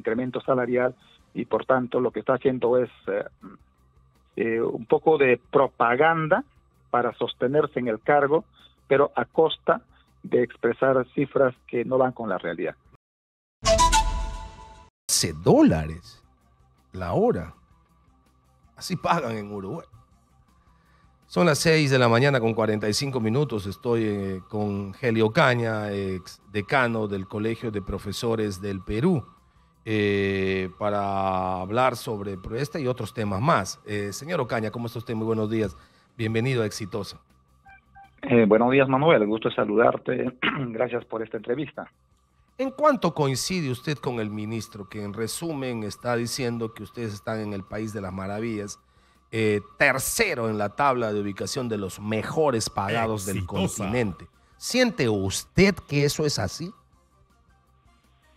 incremento salarial y por tanto lo que está haciendo es un poco de propaganda para sostenerse en el cargo, pero a costa de expresar cifras que no van con la realidad. $12 la hora. Así pagan en Uruguay. Son las 6 de la mañana con 45 minutos. Estoy con Helio Ocaña, ex decano del Colegio de Profesores del Perú, para hablar sobre este y otros temas más. Señor Ocaña, ¿cómo está usted? Muy buenos días. Bienvenido a Exitosa. Buenos días, Manuel. Gusto saludarte. Gracias por esta entrevista. ¿En cuánto coincide usted con el ministro, que en resumen está diciendo que ustedes están en el país de las maravillas, tercero en la tabla de ubicación de los mejores pagados del continente? ¿Siente usted que eso es así?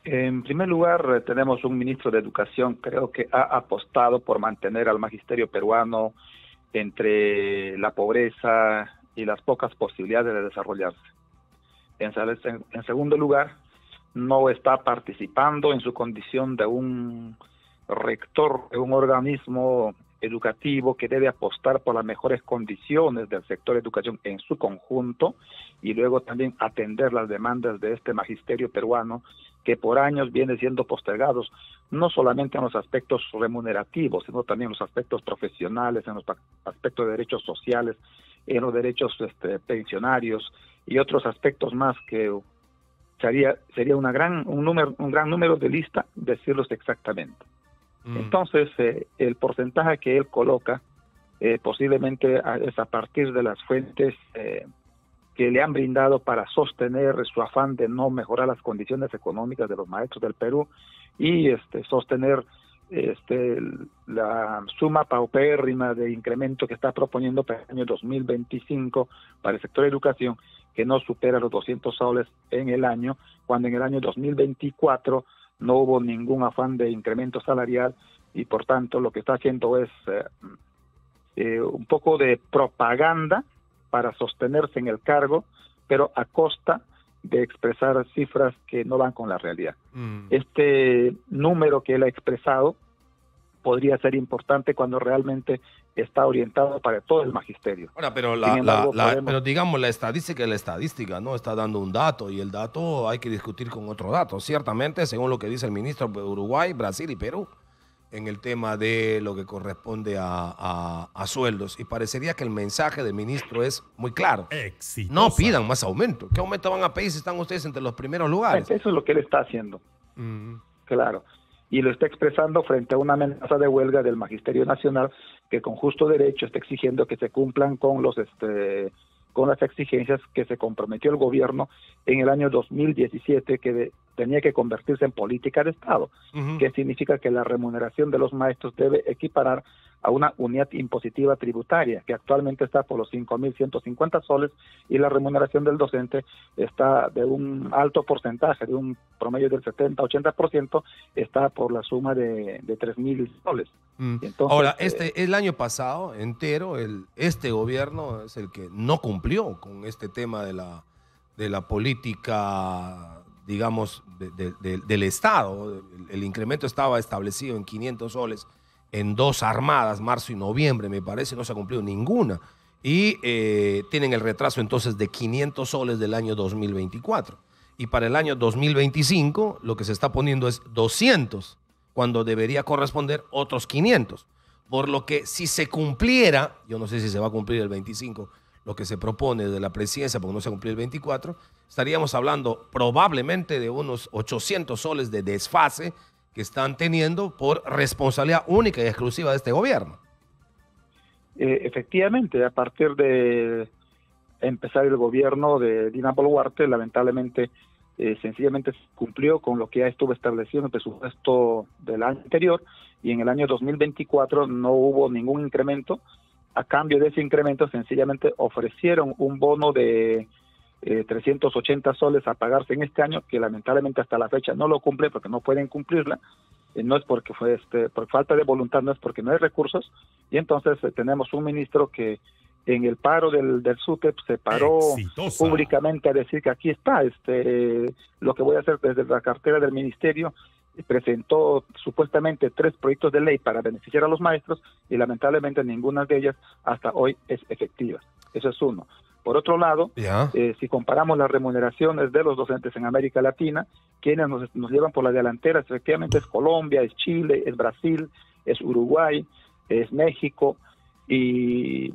En primer lugar, tenemos un ministro de Educación, creo que ha apostado por mantener al magisterio peruano entre la pobreza y las pocas posibilidades de desarrollarse. En segundo lugar, no está participando en su condición de un rector de un organismo educativo que debe apostar por las mejores condiciones del sector de educación en su conjunto y luego también atender las demandas de este magisterio peruano que por años viene siendo postergados, no solamente en los aspectos remunerativos, sino también en los aspectos profesionales, en los aspectos de derechos sociales, en los derechos pensionarios y otros aspectos más que sería un gran número de lista decirlos exactamente. Entonces, el porcentaje que él coloca posiblemente es a partir de las fuentes que le han brindado para sostener su afán de no mejorar las condiciones económicas de los maestros del Perú y sostener la suma paupérrima de incremento que está proponiendo para el año 2025 para el sector de educación, que no supera los 200 soles en el año, cuando en el año 2024 no hubo ningún afán de incremento salarial y por tanto lo que está haciendo es un poco de propaganda para sostenerse en el cargo, pero a costa de expresar cifras que no van con la realidad. Este número que él ha expresado podría ser importante cuando realmente está orientado para todo el magisterio. Ahora, pero, pero digamos, la estadística no está dando un dato y el dato hay que discutir con otro dato. Ciertamente, según lo que dice el ministro de Uruguay, Brasil y Perú, en el tema de lo que corresponde a sueldos. Y parecería que el mensaje del ministro es muy claro. Exitosa. No pidan más aumento. ¿Qué aumento van a pedir si están ustedes entre los primeros lugares? Eso es lo que él está haciendo. Claro. Y lo está expresando frente a una amenaza de huelga del Magisterio Nacional que con justo derecho está exigiendo que se cumplan con con las exigencias que se comprometió el gobierno en el año 2017, que tenía que convertirse en política de Estado, que significa que la remuneración de los maestros debe equiparar a una unidad impositiva tributaria, que actualmente está por los 5.150 soles, y la remuneración del docente está de un alto porcentaje, de un promedio del 70-80%, está por la suma de 3.000 soles. Entonces, ahora, el año pasado entero, este gobierno es el que no cumplió con este tema de la política, digamos, del Estado. El incremento estaba establecido en 500 soles en 2 armadas, marzo y noviembre, me parece, no se ha cumplido ninguna. Y tienen el retraso entonces de 500 soles del año 2024. Y para el año 2025 lo que se está poniendo es 200, cuando debería corresponder otros 500. Por lo que si se cumpliera, yo no sé si se va a cumplir el 25, lo que se propone de la presidencia, porque no se cumplió el 24, estaríamos hablando probablemente de unos 800 soles de desfase que están teniendo por responsabilidad única y exclusiva de este gobierno. Efectivamente, a partir de empezar el gobierno de Dina Boluarte, lamentablemente, sencillamente cumplió con lo que ya estuvo establecido en el presupuesto del año anterior, y en el año 2024 no hubo ningún incremento. A cambio de ese incremento, sencillamente ofrecieron un bono de 380 soles a pagarse en este año, que lamentablemente hasta la fecha no lo cumple porque no pueden cumplirla. No es porque fue por falta de voluntad, no es porque no hay recursos. Y entonces tenemos un ministro que en el paro del SUTEP se paró públicamente a decir que aquí está lo que voy a hacer desde la cartera del ministerio, presentó supuestamente 3 proyectos de ley para beneficiar a los maestros y lamentablemente ninguna de ellas hasta hoy es efectiva. Eso es uno. Por otro lado, si comparamos las remuneraciones de los docentes en América Latina, quienes nos llevan por la delantera efectivamente es Colombia, es Chile, es Brasil, es Uruguay, es México, y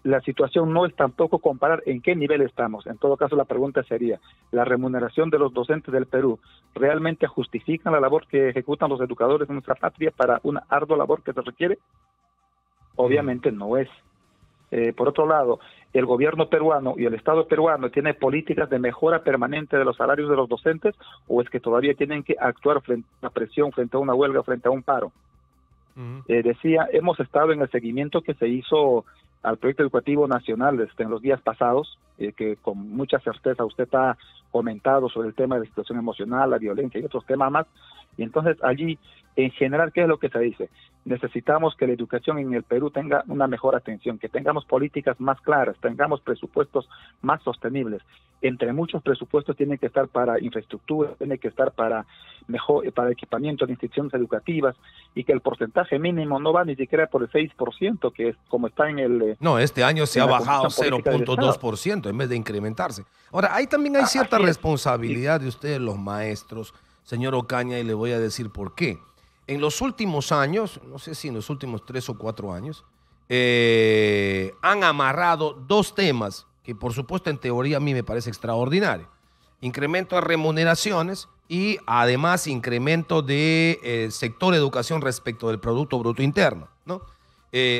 la situación no es tampoco comparar en qué nivel estamos. En todo caso, la pregunta sería, ¿la remuneración de los docentes del Perú realmente justifica la labor que ejecutan los educadores de nuestra patria para una ardua labor que se requiere? Obviamente no es. Por otro lado, el gobierno peruano y el Estado peruano tiene políticas de mejora permanente de los salarios de los docentes, o es que todavía tienen que actuar frente a una presión, frente a una huelga, frente a un paro. Decía, hemos estado en el seguimiento que se hizo al proyecto educativo nacional en los días pasados, que con mucha certeza usted ha comentado sobre el tema de la situación emocional, la violencia y otros temas más. Y entonces allí, en general, ¿qué es lo que se dice? Necesitamos que la educación en el Perú tenga una mejor atención, que tengamos políticas más claras, tengamos presupuestos más sostenibles. Entre muchos presupuestos tienen que estar para infraestructura, tienen que estar para equipamiento de instituciones educativas, y que el porcentaje mínimo no va ni siquiera por el 6%, que es como está en el... No, este año se ha bajado 0.2% en vez de incrementarse. Ahora, ahí también hay cierta responsabilidad de ustedes, los maestros, señor Ocaña, y le voy a decir por qué. En los últimos años, no sé si en los últimos 3 o 4 años, han amarrado 2 temas que, por supuesto, en teoría a mí me parece extraordinario. Incremento de remuneraciones y, además, incremento de sector educación respecto del Producto Bruto Interno, ¿no?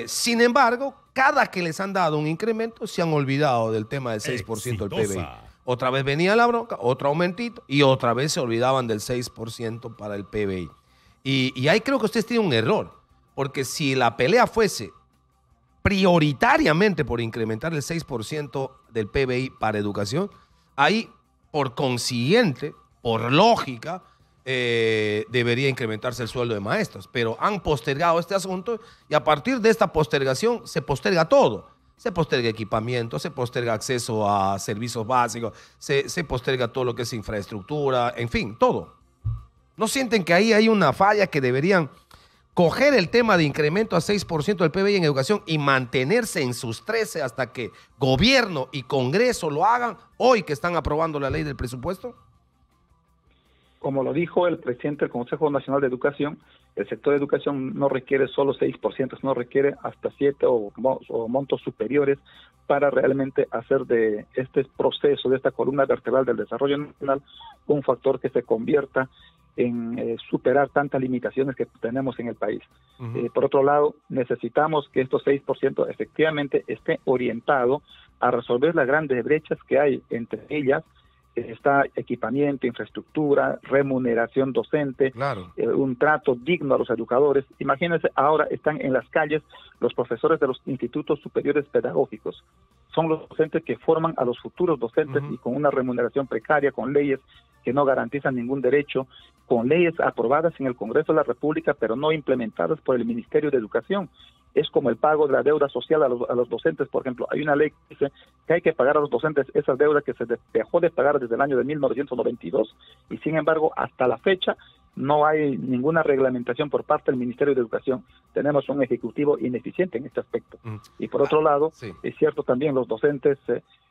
Sin embargo, cada que les han dado un incremento, se han olvidado del tema del 6% del PBI. Otra vez venía la bronca, otro aumentito, y otra vez se olvidaban del 6% para el PBI. Y ahí creo que ustedes tienen un error, porque si la pelea fuese prioritariamente por incrementar el 6% del PBI para educación, ahí, por consiguiente, por lógica, debería incrementarse el sueldo de maestros. Pero han postergado este asunto y a partir de esta postergación se posterga todo. Se posterga equipamiento, se posterga acceso a servicios básicos, se posterga todo lo que es infraestructura, en fin, todo. ¿No sienten que ahí hay una falla, que deberían coger el tema de incremento a 6% del PBI en educación y mantenerse en sus 13 hasta que gobierno y Congreso lo hagan, hoy que están aprobando la ley del presupuesto? Como lo dijo el presidente del Consejo Nacional de Educación, el sector de educación no requiere solo 6%, sino requiere hasta 7 o montos superiores para realmente hacer de este proceso, de esta columna vertebral del desarrollo nacional, un factor que se convierta en superar tantas limitaciones que tenemos en el país. Por otro lado, necesitamos que estos 6% efectivamente esté orientado a resolver las grandes brechas que hay. Entre ellas está equipamiento, infraestructura, remuneración docente, un trato digno a los educadores. Imagínense, ahora están en las calles los profesores de los institutos superiores pedagógicos. Son los docentes que forman a los futuros docentes y con una remuneración precaria, con leyes que no garantizan ningún derecho, con leyes aprobadas en el Congreso de la República, pero no implementadas por el Ministerio de Educación. Es como el pago de la deuda social a los docentes, por ejemplo. Hay una ley que dice que hay que pagar a los docentes esa deuda que se dejó de pagar desde el año de 1992, y sin embargo, hasta la fecha, no hay ninguna reglamentación por parte del Ministerio de Educación. Tenemos un ejecutivo ineficiente en este aspecto. Y por otro lado, es cierto también, los docentes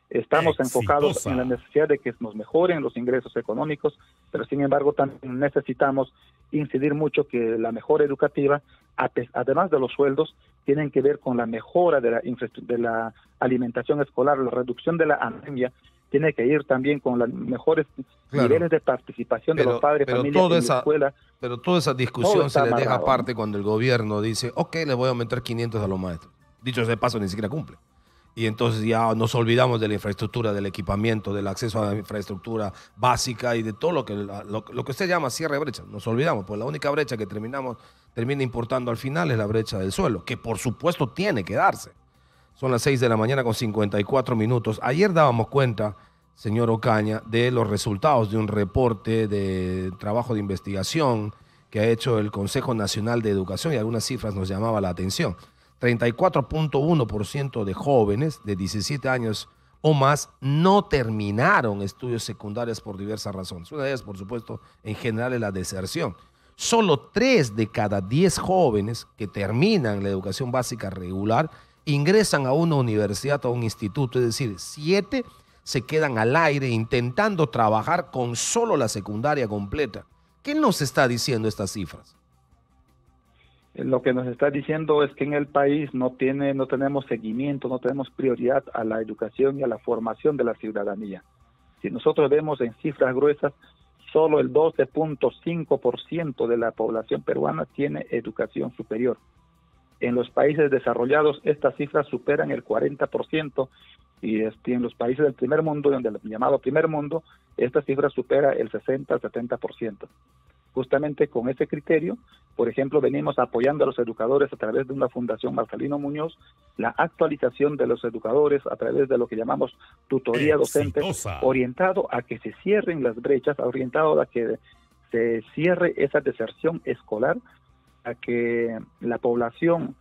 estamos enfocados en la necesidad de que nos mejoren los ingresos económicos, pero sin embargo también necesitamos incidir mucho que la mejora educativa, además de los sueldos, tienen que ver con la mejora de la alimentación escolar, la reducción de la anemia, tiene que ir también con los mejores niveles de participación de los padres, familias en la escuela. Pero toda esa discusión se les deja aparte cuando el gobierno dice, ok, le voy a aumentar 500 a los maestros. Dicho de paso, ni siquiera cumple. Y entonces ya nos olvidamos de la infraestructura, del equipamiento, del acceso a la infraestructura básica y de todo lo que usted llama cierre de brecha. Nos olvidamos, pues la única brecha que termina importando al final es la brecha del suelo, que por supuesto tiene que darse. Son las 6 de la mañana con 54 minutos. Ayer dábamos cuenta, señor Ocaña, de los resultados de un reporte de trabajo de investigación que ha hecho el Consejo Nacional de Educación, y algunas cifras nos llamaban la atención. 34.1% de jóvenes de 17 años o más no terminaron estudios secundarios por diversas razones. Una de ellas, por supuesto, en general es la deserción. solo 3 de cada 10 jóvenes que terminan la educación básica regular ingresan a una universidad o a un instituto, es decir, 7 se quedan al aire intentando trabajar con solo la secundaria completa. ¿Qué nos está diciendo estas cifras? Lo que nos está diciendo es que en el país no tenemos seguimiento, no tenemos prioridad a la educación y a la formación de la ciudadanía. Si nosotros vemos en cifras gruesas, solo el 12.5% de la población peruana tiene educación superior. En los países desarrollados estas cifras superan el 40%, y en los países del primer mundo, donde el llamado primer mundo, esta cifra supera el 60-70%. Justamente con ese criterio, por ejemplo, venimos apoyando a los educadores a través de una fundación Marcelino Muñoz, la actualización de los educadores a través de lo que llamamos tutoría docente, orientado a que se cierren las brechas, orientado a que se cierre esa deserción escolar, a que la población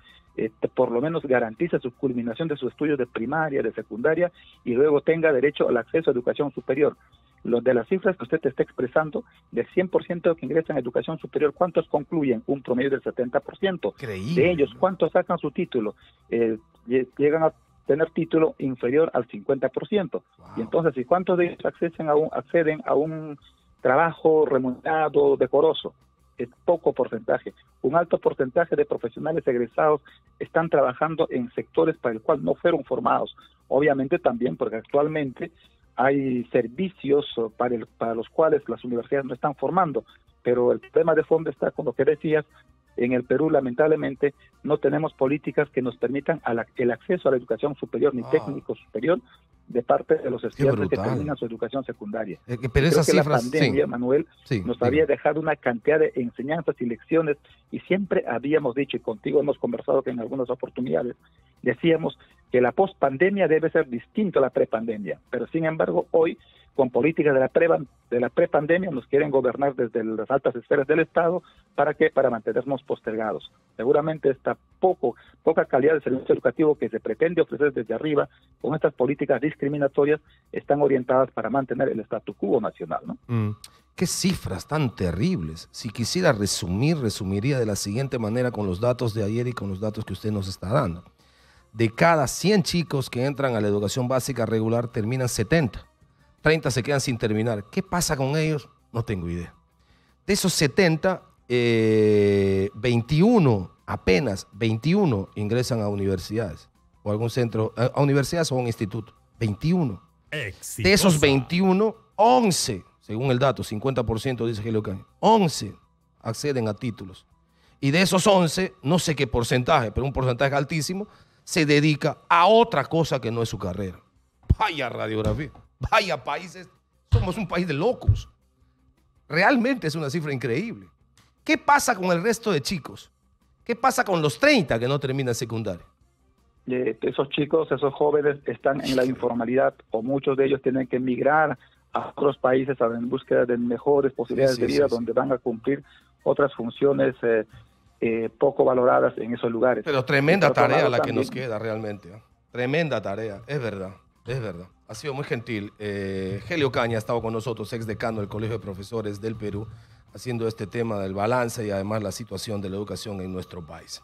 por lo menos garantice su culminación de sus estudios de primaria, de secundaria, y luego tenga derecho al acceso a educación superior. Los de las cifras que usted te está expresando, del 100% que ingresan a educación superior, ¿cuántos concluyen? Un promedio del 70%. Increíble. De ellos, ¿cuántos sacan su título? Llegan a tener título inferior al 50%. Wow. Y entonces, ¿y cuántos de ellos acceden a un trabajo remunerado, decoroso? Es poco porcentaje. Un alto porcentaje de profesionales egresados están trabajando en sectores para el cual no fueron formados. Obviamente también porque actualmente hay servicios para los cuales las universidades no están formando, pero el problema de fondo está con lo que decías. En el Perú, lamentablemente, no tenemos políticas que nos permitan el acceso a la educación superior ni técnico superior de parte de los estudiantes que terminan su educación secundaria. Pero esas cifras, la pandemia, sí, Manuel, nos había dejado una cantidad de enseñanzas y lecciones, y siempre habíamos dicho, y contigo hemos conversado que en algunas oportunidades, decíamos que la pospandemia debe ser distinta a la prepandemia, pero sin embargo hoy, con políticas de la prepandemia, nos quieren gobernar desde las altas esferas del Estado. ¿Para qué? Para mantenernos postergados. Seguramente esta poca calidad de servicio educativo que se pretende ofrecer desde arriba, con estas políticas discriminatorias, están orientadas para mantener el statu quo nacional, ¿no? Qué cifras tan terribles. Si quisiera resumiría de la siguiente manera con los datos de ayer y con los datos que usted nos está dando. De cada 100 chicos que entran a la educación básica regular, terminan 70. 30 se quedan sin terminar. ¿Qué pasa con ellos? No tengo idea. De esos 70, 21 ingresan a universidades o a algún centro, a universidades o a un instituto. 21. Exitosa. De esos 21, 11, según el dato, 50% dice Helio Caña, 11 acceden a títulos. Y de esos 11, no sé qué porcentaje, pero un porcentaje altísimo, se dedica a otra cosa que no es su carrera. Vaya radiografía. Vaya países, somos un país de locos. Realmente es una cifra increíble. ¿Qué pasa con el resto de chicos? ¿Qué pasa con los 30 que no terminan secundaria? Esos chicos, esos jóvenes están en la informalidad, o muchos de ellos tienen que emigrar a otros países en búsqueda de mejores posibilidades de vida, donde van a cumplir otras funciones poco valoradas en esos lugares. Pero tremenda tarea la que nos queda realmente. Tremenda tarea, es verdad. Es verdad. Ha sido muy gentil. Helio Caña ha estado con nosotros, ex decano del Colegio de Profesores del Perú, haciendo este tema del balance y además la situación de la educación en nuestro país.